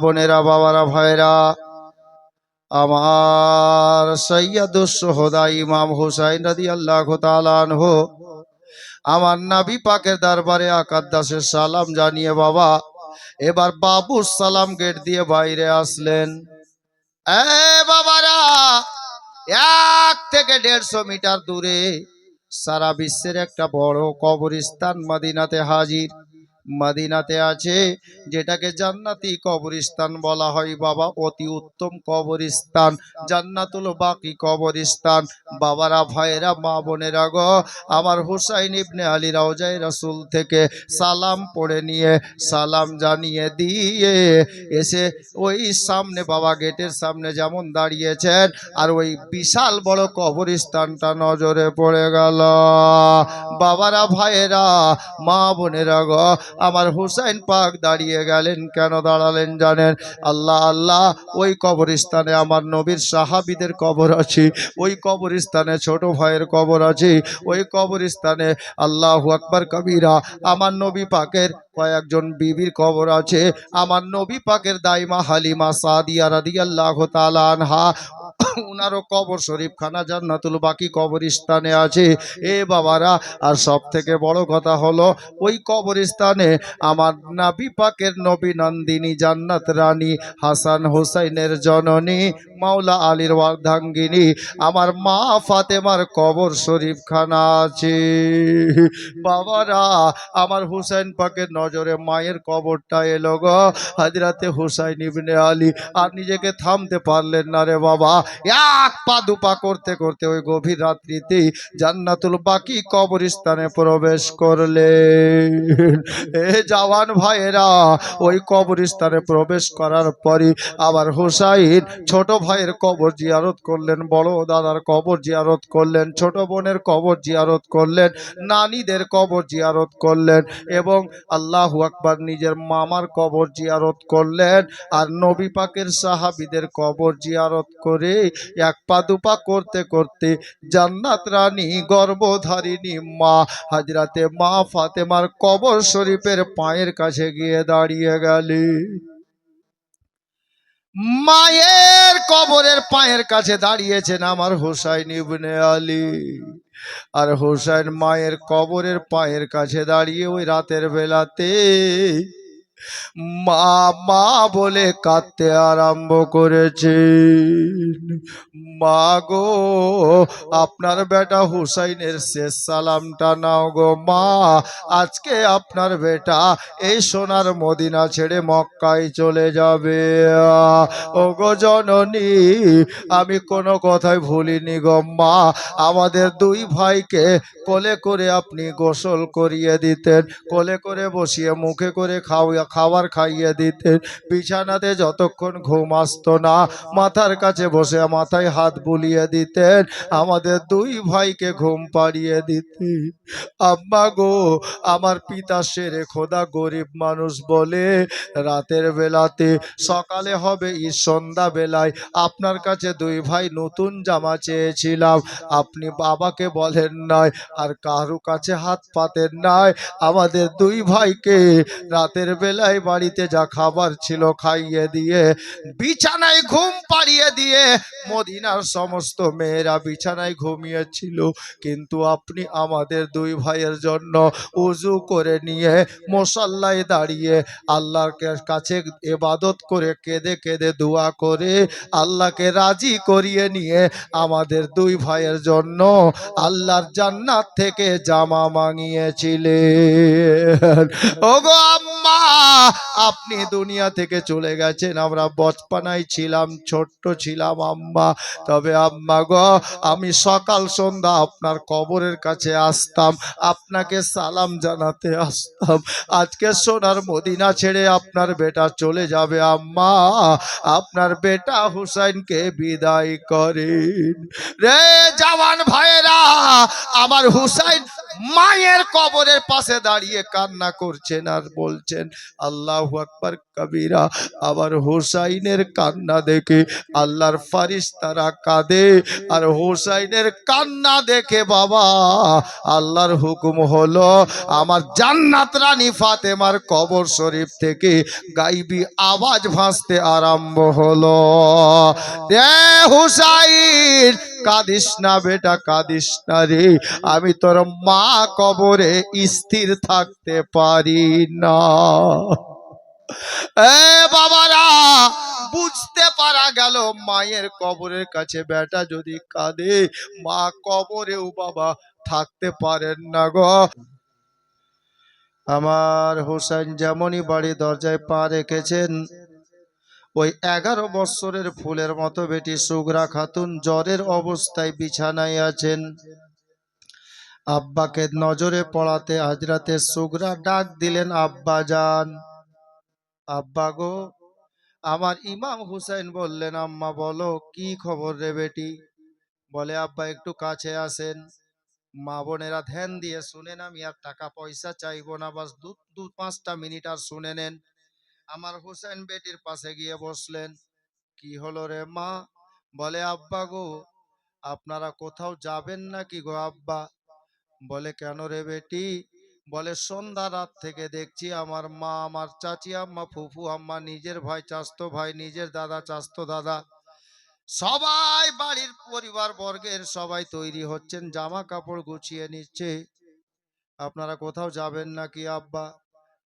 বোনেরা বাবারা ভাইরা আমার সৈয়দুস শুহাদা ইমাম হুসাইন রাদিয়াল্লাহু তাআলা আনহু আমার নবী পাকের দরবারে আকাদ্দাসে সালাম জানিয়ে বাবা এবার বাবু সালাম গেট দিয়ে বাইরে আসলেন। এ বাবারা, 1 থেকে 150 মিটার দূরে সারা বিশ্বের একটা বড় কবরস্থান মদিনাতে হাজির। মদিনাতে আছে যেটাকে জান্নাতি কবরস্থান বলা হয় বাবা, অতি উত্তম কবরস্থান, জান্নাতুল বাকি কবরস্থান। বাবারা ভাইরা মা বোনেরা গো, আমার হুসাইন ইবনে আলী রওজায়ে রাসূল থেকে সালাম পড়ে নিয়ে সালাম জানিয়ে দিয়ে এসে ওই সামনে বাবা গেটের সামনে যেমন দাঁড়িয়েছেন আর ওই বিশাল বড় কবরস্থানটা নজরে পড়ে গেল। বাবারা ভাইয়েরা মা বোনেরা গো, আমার হুসাইন পাক দাঁড়িয়ে গেলেন। কেন দাঁড়ালেন জানেন? আল্লাহ আল্লাহ, ওই কবরস্থানে আমার নবীর সাহাবীদের কবর আছে, ওই কবরস্থানে ছোট ভাইয়ের কবর আছে, ওই কবরস্থানে আল্লাহু আকবার কবীরা আমার নবী পাকের কয়েকজন বিবির কবর আছে। আমার নবী পাকের দাইমা হালিমা সাদিয়া রাদিয়াল্লাহু তাআলা আনহা উনারও কবর শরীফ খানা জান্নাতুল বাকি কবরস্থানে আছে। এ বাবারা, আর সব থেকে বড় কথা হলো ওই কবরস্থানে আমার নবী পাকের নবী নন্দিনী জান্নাত রানী হাসান হুসাইনের জননী মাওলা আলীর ওয়ার্ধাঙ্গিনী আমার মা ফাতেমার কবর শরীফ খানা আছে। বাবারা, আমার হুসাইন পাকের নজরে মায়ের কবরটা এলো গো। হযরতে হুসাইন ইবনে আলী আর নিজেকে থামতে পারলেন না রে বাবা। 1 পা 2 পা করতে করতে ওই গভীর রাত্রিতে জান্নাতুল বাকি কবরস্থানে প্রবেশ করলেন। এ জওয়ান ভাইয়েরা, ওই কবরস্থানে প্রবেশ করার পরে আবার হুসাইন ছোট ভাইয়ের কবর জিয়ারত করলেন, বড় দাদার কবর জিয়ারত করলেন, ছোট বোনের কবর জিয়ারত করলেন, নানীদের কবর জিয়ারত করলেন এবং আল্লাহু আকবার নিজের মামার কবর জিয়ারত করলেন। আর নবী পাকের সাহাবীদের কবর জিয়ারত করে 1 পা 2 পা করতে করতে জান্নাত রানী গর্ভধারিণী মা হযরতে মা ফাতেমার কবর শরীফের পায়ের কাছে গিয়ে দাঁড়িয়ে গেলেন। মায়ের কবরের পায়ের কাছে দাঁড়িয়েছেন আমার হুসাইন ইবনে আলী। আর হুসাইন মায়ের কবরের পায়ের কাছে দাঁড়িয়ে ওই রাতের বেলাতে মা মা বলে কাঁদতে আরম্ভ করেছে। মা গো, আপনার বেটা হুসাইনের শেষ সালামটা নাও গো মা। আজকে আপনার বেটা এই সোনার মদিনা ছেড়ে মক্কায় চলে যাবে। ও গো জননী, আমি কোনো কথাই ভুলিনি গো মা। আমাদের 2 ভাইকে কোলে করে আপনি গোসল করিয়ে দিতেন, কোলে করে বসিয়ে মুখে করে খাবার খাইয়ে দিতেন, বিছানাতে যতক্ষণ ঘুম আসতো না মাথার কাছে বসে মাথায় হাত বুলিয়ে দিতেন, আমাদের 2 ভাইকে ঘুম পাড়িয়ে দিতেন। আম্মা গো, আমার পিতা শেরে খোদা গরিব মানুষ বলে রাতের বেলাতে সকালে হবে সন্ধ্যা বেলায় আপনার কাছে 2 ভাই নতুন জামা চেয়েছিলাম, আপনি বাবাকে বলেন নাই আর কারো কাছে হাত পাতেন নাই। আমাদের 2 ভাইকে রাতের বেলায় বাড়িতে যা খাবার ছিল খাইয়ে দিয়ে বিছানায় ঘুম পাড়িয়ে দিয়ে মদিনার সমস্ত মেয়েরা বিছানায় ঘুমিয়েছিল, কিন্তু আপনি আমাদের 2 ভাইয়ের জন্য উজু করে নিয়ে মুসাল্লায় দাঁড়িয়ে আল্লাহর কাছে ইবাদত করে কেঁদে কেঁদে দোয়া করে আল্লাহকে রাজি করিয়ে নিয়ে আমাদের 2 ভাইয়ের জন্য আল্লাহর জান্নাত থেকে জামা মাঙিয়েছিলেন। ওগো আম্মা, আপনি দুনিয়া থেকে চলে গেছেন, আমরা বচপনায় ছিলাম, ছোট্ট ছিলাম আম্মা। তবে আম্মা গো, আমি সকাল সন্ধ্যা আপনার কবরের কাছে আসতাম, আপনাকে সালাম জানাতে আসতাম। আজকে সোনার মদিনা ছেড়ে আপনার বেটা চলে যাবে আম্মা, আপনার বেটা হুসাইনকে বিদায় করেন। রে জওয়ান ভাইয়েরা, আমার হুসাইন মায়ের কবরের পাশে দাঁড়িয়ে কান্না করছেন আর বলছেন আল্লাহু আকবার কবিরা। আবার হোসাইনের কান্না দেখে আল্লাহর ফারিস্তারা কাঁদে, আর হোসাইনের কান্না দেখে বাবা আল্লাহর হুকুম হলো আমার জান্নাত রানী ফাতেমার কবর শরীফ থেকে গাইবি আওয়াজ ভাসতে আরম্ভ হলো, রে হুসাইন কাঁদিস না বেটা, কাঁদিস না রে, আমি তোর মা কবরে স্থির থাকতে পারি না। এ বাবারা, বুঝতে পারা গেল মায়ের কবরের কাছে বেটা যদি কাঁদে, মা কবরেও বাবা থাকতে পারেন না গো। আমার হোসেন যেমনই বাড়ি দরজায় পা রেখেছেন, ওই 11 বৎসরের ফুলের মতো বেটি সুগরা খাতুন জ্বরের অবস্থায় বিছানায় আছেন। আব্বাকে নজরে পড়াতে হাজরাতে সুগরা ডাক দিলেন, আব্বা যান। আব্বা গো। আমার ইমাম হুসাইন বললেন, আম্মা বলো কি খবর রে বেটি? বলে, আব্বা একটু কাছে আসেন। মা বোনেরা ধ্যান দিয়ে শুনেন, আমি আর টাকা পয়সা চাইবো না, বাস দু দু 5টা মিনিট আর শুনে নেন। আমার হুসাইন বেটির পাশে গিয়ে বসলেন। কি হলো রে মা? বলে, আব্বা গো, আপনারা কোথাও যাবেন নাকি গো আব্বা? বলে, কেন রে বেটি? বলে, সন্ধ্যা রাত থেকে দেখছি আমার মা, আমার চাচি আম্মা, ফুফু আম্মা, নিজের ভাই চাস্তো ভাই, নিজের দাদা চাস্তো দাদা, সবাই বাড়ির পরিবার বর্গের সবাই তৈরি হচ্ছেন, জামা কাপড় গুছিয়ে নিচ্ছে। আপনারা কোথাও যাবেন নাকি আব্বা?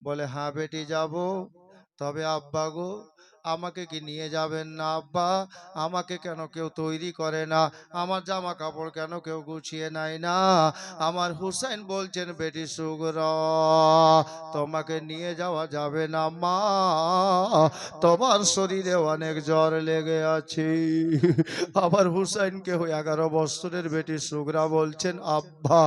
বলে, হ্যাঁ বেটি যাব। তবে আব্বা গো, আমাকে কি নিয়ে যাবেন না আব্বা? আমাকে কেন কেউ তৈরি করে না? আমার জামা কাপড় কেন কেউ গুছিয়ে নেয় না? আমার হুসাইন বলছেন, বেটি সুগরা, তোমাকে নিয়ে যাওয়া যাবে না মা, তোমার শরীরে অনেক জ্বর লেগে আছে। আবার হুসাইনকে 11 বৎসরের বেটি সুগরা বলছেন, আব্বা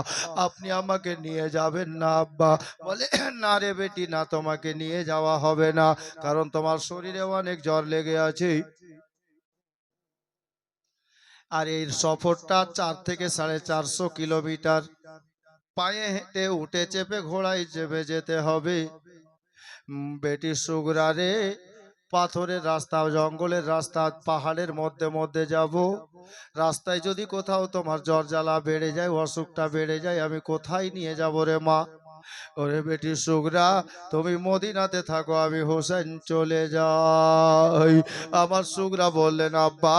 আপনি আমাকে নিয়ে যাবেন না আব্বা? বলে, না রে বেটি না, তোমাকে নিয়ে যাওয়া হবে না, কারণ তোমার শরীরে অনেক জ্বর লেগে আছে। আর এই সফরটা 4 থেকে 450 কিলোমিটার, পায়ে হেঁটে উঠে চেপে ঘোড়ায় চেপে যেতে হবে। বেটি সুগরা রে, পাথরের রাস্তা, জঙ্গলের রাস্তা, পাহাড়ের মধ্যে মধ্যে যাব। রাস্তায় যদি কোথাও তোমার জ্বর জ্বালা বেড়ে যায়, অসুখটা বেড়ে যায়, আমি কোথায় নিয়ে যাব রে মা? ওরে বেটি সুগরা, তুমি মদিনাতে থাকো, আমি হোসেন চলে যাই। আমার সুগরা বললেন, আব্বা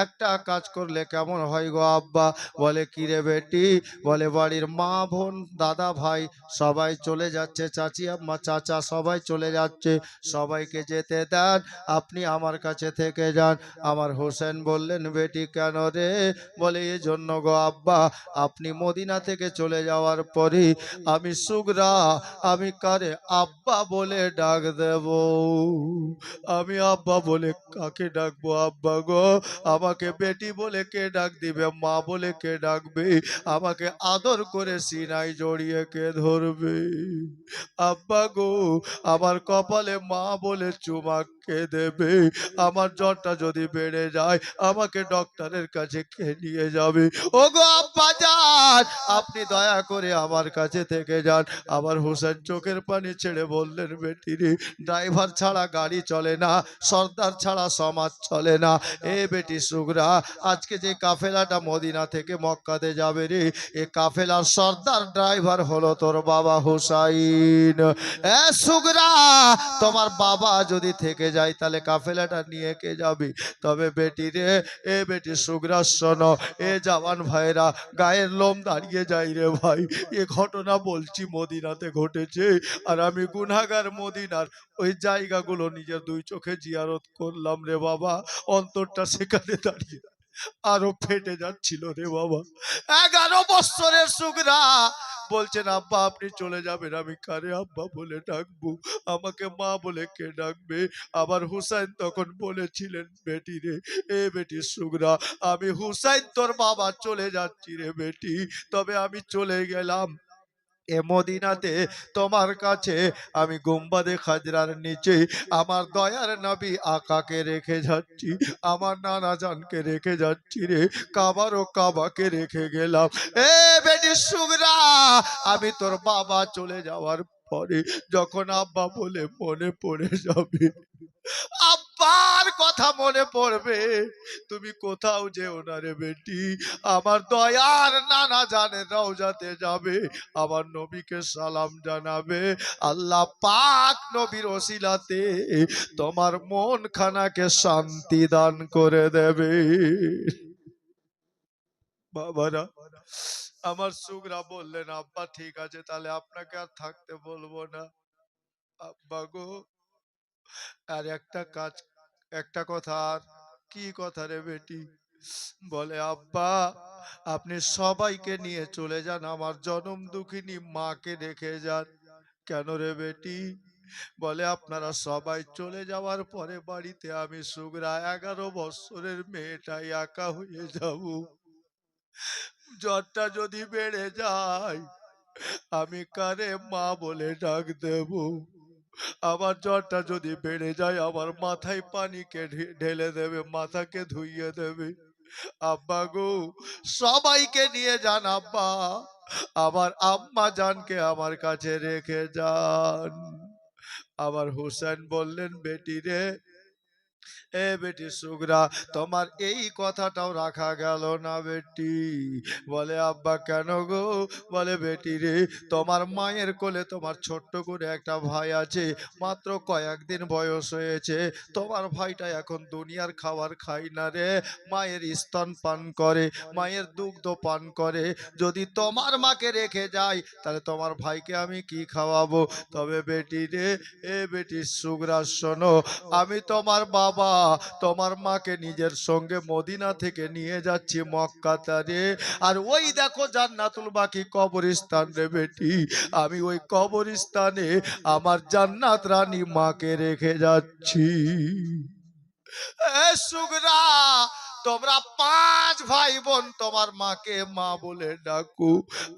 একটা কাজ করলে কেমন হয় গো আব্বা? বলে, কি রে বেটি? বলে, বাড়ির মা বোন দাদা ভাই সবাই চলে যাচ্ছে, চাচি আম্মা চাচা সবাই চলে যাচ্ছে, সবাইকে যেতে দেন, আপনি আমার কাছে থেকে যান। আমার হোসেন বললেন, বেটি কেন রে? বলে, এই জন্য গো আব্বা, আপনি মদিনা থেকে চলে যাওয়ার পরে আমি সুগরা, আমি কারে আব্বা বলে ডাক দেব? আমি আব্বা বলে কাকে ডাকবো আব্বা গো? আমাকে বেটি বলে কে ডাক দিবে? মা বলে কে ডাকবে? আমাকে আদর করে সিনায় জড়িয়ে কে ধরবে? আব্বা গো, আমার কপালে মা বলে চুমা কে দেবে? আমার জ্বরটা যদি বেড়ে যায়, আমাকে ডক্টরের কাছে কে নিয়ে যাবে? ও গো আব্বা যান, আপনি দয়া করে আমার কাছে থেকে যান। আবার হোসেন চোখের পানি ছেড়ে বললেন, বেটি রে, ড্রাইভার ছাড়া গাড়ি চলে না, সর্দার ছাড়া সমাজ চলে না। এ বেটি সুগরা, আজকে যে কাফেলাটা মদিনা থেকে মক্কাতে যাবে রে, এ কাফেলার সর্দার ড্রাইভার হলো তোর বাবা হুসাইন। এ সুগরা, তোমার বাবা যদি থেকে যায় তাহলে কাফেলাটা নিয়ে কে যাবে? তবে বেটি রে, এ বেটি সুগরা শোনো, এ জওয়ান ভাইরা, গায়ের লোম দাঁড়িয়ে যায় রে ভাই। এ ঘটনা বলছি মদিনাতে ঘটেছে, আর আমি গুনাহগার মদিনার ওই জায়গাগুলো নিজের 2 চোখে জিয়ারত করলাম রে বাবা। অন্তরটা সেখানে দাঁড়িয়ে আরো ফেটে যাচ্ছিল রে বাবা। 11 বৎসরের সুগরা বলছেন, আব্বা আপনি চলে যাবেন, আমি কারে আব্বা বলে ডাকবো? আমাকে মা বলে কে ডাকবে? আবার হুসাইন তখন বলেছিলেন, বেটি রে, এ বেটি সুগরা, আমি হুসাইন তোর বাবা চলে যাচ্ছি রে বেটি, তবে আমি চলে গেলাম, এ মদিনাতে তোমার কাছে আমি গুম্বাদে খাজরার নিচে আমার দয়ার নবী আকাকে রেখে যাচ্ছি, আমার নানা জানকে রেখে যাচ্ছি রে, কাবার ও কাবাকে রেখে গেলাম। এ বেটি সুগরা, আমি তোর বাবা চলে যাওয়ার পরে যখন আব্বা বলে মনে পড়ে যাবে, আব্বার কথা মনে পড়বে, তুমি কোথাও যেও না রে বেটি, আমার দয়ার নানা জানের রওজাতে যাবে, আমার নবীকে সালাম জানাবে, আল্লাহ পাক নবীর ওসিলাতে তোমার মন খানাকে শান্তি দান করে দেবে। বাবারা, আমার সুগরা বললেন, আব্বা ঠিক আছে, তাহলে আপনাকে আর থাকতে বলবো না। আব্বা গো, আর একটা কাজ, একটা কথা। আর কি কথা রে বেটি? বলে, আব্বা আপনি সবাইকে নিয়ে চলে যান, আমার জনম দুঃখিনী মাকে রেখে যান। কেন রে বেটি? বলে, আপনারা সবাই চলে যাওয়ার পরে বাড়িতে আমি সুগরা 11 বছরের মেয়েটাই একা হয়ে যাব। জ্বরটা যদি বেড়ে যায় আমি কারে মা বলে ডাক দেব? আমার জ্বরটা যদি বেড়ে যায় আমার মাথায় পানিকে ঢেলে দেবে, মাথাকে ধুইয়ে দেবে। আব্বা গো, সবাইকে নিয়ে যান আব্বা, আমার আম্মা জানকে আমার কাছে রেখে যান। আমার হুসেন বললেন, বেটি রে, এ বেটি সুগরা, তোমার এই কথাটাও রাখা গেল না বেটি। বলে, আব্বা কেন গো? বলে, বেটি রে, তোমার মায়ের কোলে তোমার ছোট্ট করে একটা ভাই আছে, মাত্র কয়েকদিন বয়স হয়েছে, তোমার ভাইটা এখন দুনিয়ার খাবার খাই না রে, মায়ের স্তন পান করে, মায়ের দুগ্ধ পান করে, যদি তোমার মাকে রেখে যাই তাহলে তোমার ভাইকে আমি কি খাওয়াবো? তবে বেটি রে, এ বেটি সুগরা শোনো, আমি তোমার বাবা তোমার মাকে নিজের সঙ্গে মদিনা থেকে নিয়ে যাচ্ছি মক্কাতারে, আর ওই দেখো জান্নাতুল বাকি কবরস্থান রে বেটি, আমি ওই কবরস্থানে আমার জান্নাত রানী মাকে রেখে যাচ্ছি। এ সুগরা, তোমরা 5 ভাই বোন তোমার মাকে মা বলে ডাকো,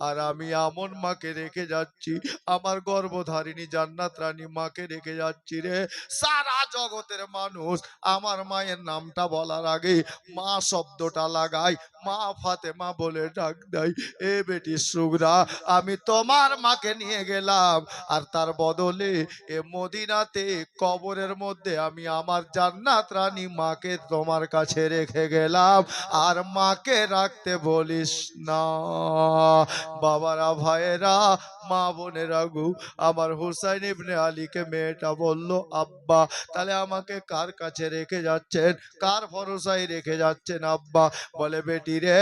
আর আমি আমন মাকে রেখে যাচ্ছি, আমার গর্ভধারিণী জান্নাত রানী মাকে রেখে যাচ্ছি রে। সারা জগতের মানুষ আমার মায়ের নামটা বলার আগে মা শব্দটা লাগায়, মা ফাতেমা বলে ডাক দেয়। এ বেটি সুগরা, আমি তোমার মাকে নিয়ে গেলাম, আর তার বদলে এ মদিনাতে কবরের মধ্যে আমি আমার জান্নাত রানী মাকে তোমার কাছে রেখে গেলাম, আর মাকে রাখতে বলিস না। বাবারা, ভাইয়েরা, মা বোনেরা গো, আমার হুসাইন ইবনে আলীকে মেয়েটা বলল, আব্বা তাহলে আমাকে কার কাছে রেখে যাচ্ছেন, কার ভরসায় রেখে যাচ্ছেন আব্বা? বলে, বেটি রে,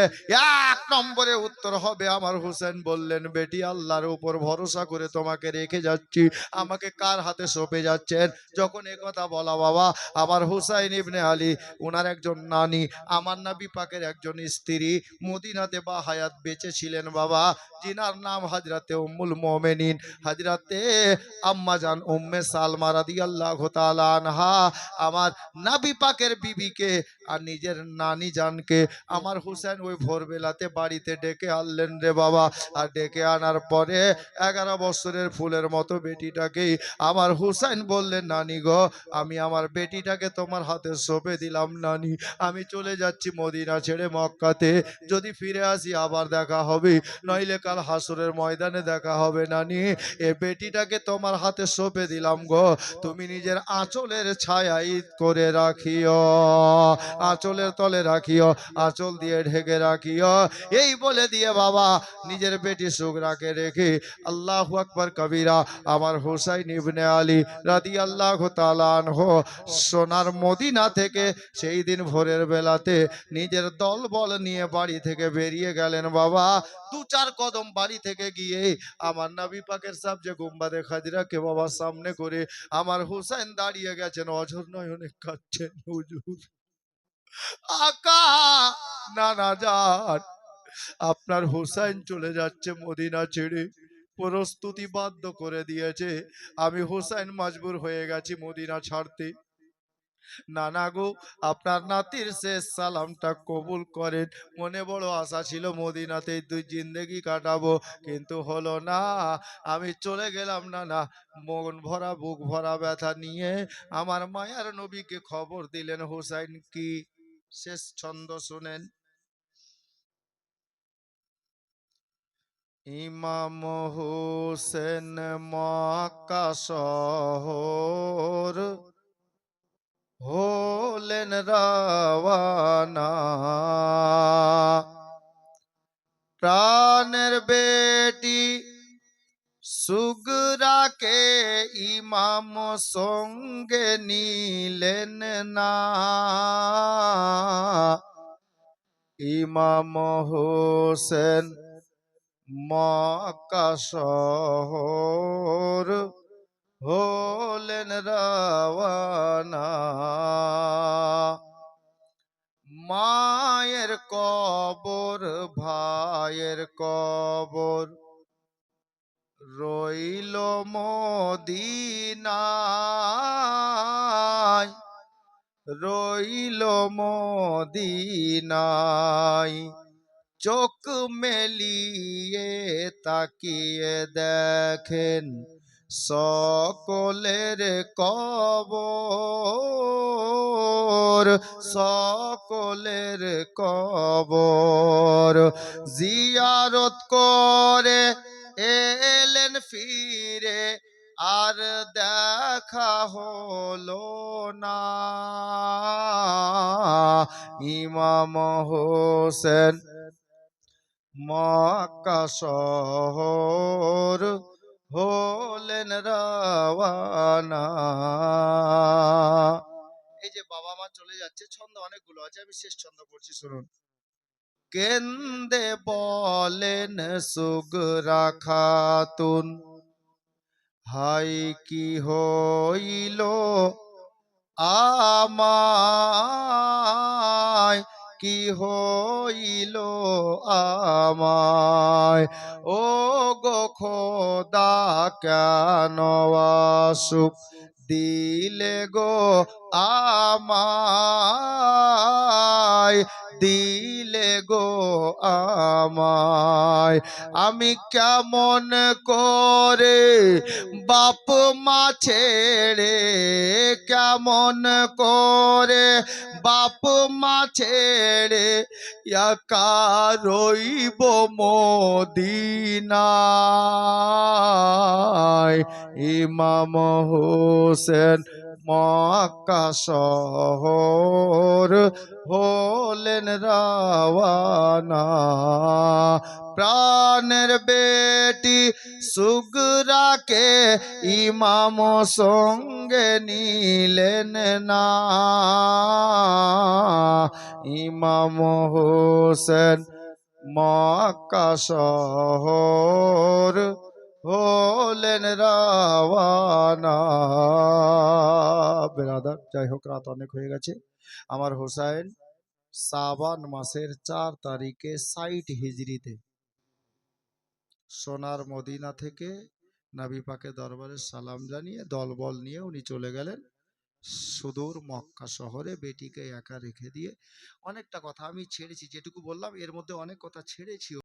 1 নম্বরে উত্তর হবে, আমার হুসেন বললেন, বেটি আল্লাহর উপর ভরসা করে তোমাকে রেখে যাচ্ছি, আমাকে কার হাতে সঁপে যাচ্ছেন? যখন এ কথা বলা বাবা, আমার হুসাইন ইবনে আলী, ওনার একজন নানি, আমার নবী পাকের একজন স্ত্রী মদিনাতে বা হায়াত বেঁচে ছিলেন বাবা, যিনার নাম হযরতে উম্মুল মুমিনিন হযরতে আম্মা জান উম্মে সালমা রাদিয়াল্লাহু তাআলা আনহা, আমার নবী পাকের বিবিকে আর নিজের নানি জানকে আমার হুসেন ওই ভোরবেলাতে বাড়িতে ডেকে আনলেন রে বাবা। আর ডেকে আনার পরে 11 বছরের ফুলের মতো বেটিটাকেই আমার হুসাইন বললেন, নানি গো, আমি আমার বেটিটাকে তোমার হাতে সঁপে দিলাম নানি, আমি চলে যাচ্ছি মদিনা ছেড়ে মক্কাতে, যদি ফিরে আসি আবার দেখা হবে, নইলে কাল হাসরের ময়দানে দেখা হবে নানি, এ বেটিটাকে তোমার হাতে সঁপে দিলাম গো, তুমি নিজের আঁচলের ছায়াই করে রাখিও, আঁচলের তলে রাখিও, আঁচল দিয়ে ঢেকে রাখিও। এই বলে দিয়ে বাবা নিজের বেটি সুগরাকে রেখে আল্লাহু আকবার কবিরা আমার হুসাইন ইবনে আলী রাদিয়াল্লাহু তাআলা আনহু সোনার মদিনা থেকে সেই দিন ভোরের বেলাতে নিজের দলবল নিয়ে বাড়ি থেকে বেরিয়ে গেলেন বাবা। 2-4 কদম বাড়ি থেকে গিয়ে আমার নবী পাকের সাবজে গুম্বাদে খাজরাকে বাবা সামনে করে আমার হুসাইন দাঁড়িয়ে গেছেন, অঝর নয়নে কাঁদছেন, হুজুর আকা, নানা যান, আপনার হুসাইন চলে যাচ্ছে মদিনা ছেড়ে, প্রস্তুতি বাধ্য করে দিয়েছে, আমি হুসাইন মজবুর হয়ে গেছি মদিনা ছাড়তে। নানা গো, আপনার নাতির শেষ সালামটা কবুল করেন। মনে বড় আশা ছিল মদিনাতে দুই জিন্দেগি কাটাবো, কিন্তু হলো না। আমি চলে গেলাম নানা, মন ভরা বুক ভরা ব্যথা নিয়ে। আমার মায়ার নবীকে খবর দিলেন হুসাইন কি? শেষ ছন্দ শুনেন। ইমাম হোসেন মক্কা শহর হলেন রওয়ানা, প্রাণের বেটি সুগরাকে ইমাম সঙ্গে নিলেন না। ইমাম হোসেন মক্কা শহর হলেন রওয়ানা, মায়ের কবর ভাইয়ের কবর রইল মদিনায়, রইল মদিনায়। চোখ মেলিয়ে তাকিয়ে দেখেন সকলের কবর, সকলের কবর। জিয়ারত করে এলেন ফিরে, আর দেখা হলো না। ইমাম হোসেন মক্কা শহর হলেন রওয়ানা। এই যে বাবা মা চলে যাচ্ছে, ছন্দ অনেকগুলো আছে, আমি শেষ ছন্দ পড়ছি শুনুন। কেন্দে বলেন সুগরা খাতুন, হাই কি হইল আমায়, কি হইল আমায়। ও গো খোদা কেন আসুক দিলে গো আমায়, দিলে গো আমায়। আমি কেমন করে বাপ মা ছেড়ে, কেমন করে বাপ মা ছেড়ে একা রইব মদিনায়। ইমাম হোসেন মক্কা শহর হলেন রওয়ানা, প্রাণের বেটি সুগরাকে ইমাম সঙ্গে নিলেন না। ইমাম হোসেন মক্কা শহর হলেন রওয়ানা। বেরাদার, যাই হোক রাত অনেক হয়ে গেছে। আমার হোসাইন শাবান মাসের 4 তারিখে 60 হিজরিতে সোনার মদিনা থেকে নবী পাকের দরবারে সালাম জানিয়ে দলবল নিয়ে উনি চলে গেলেন সুদূর মক্কা শহরে, বেটিকে একা রেখে দিয়ে। অনেকটা কথা আমি ছেড়েছি, যেটুকু বললাম এর মধ্যে অনেক কথা ছেড়েছি।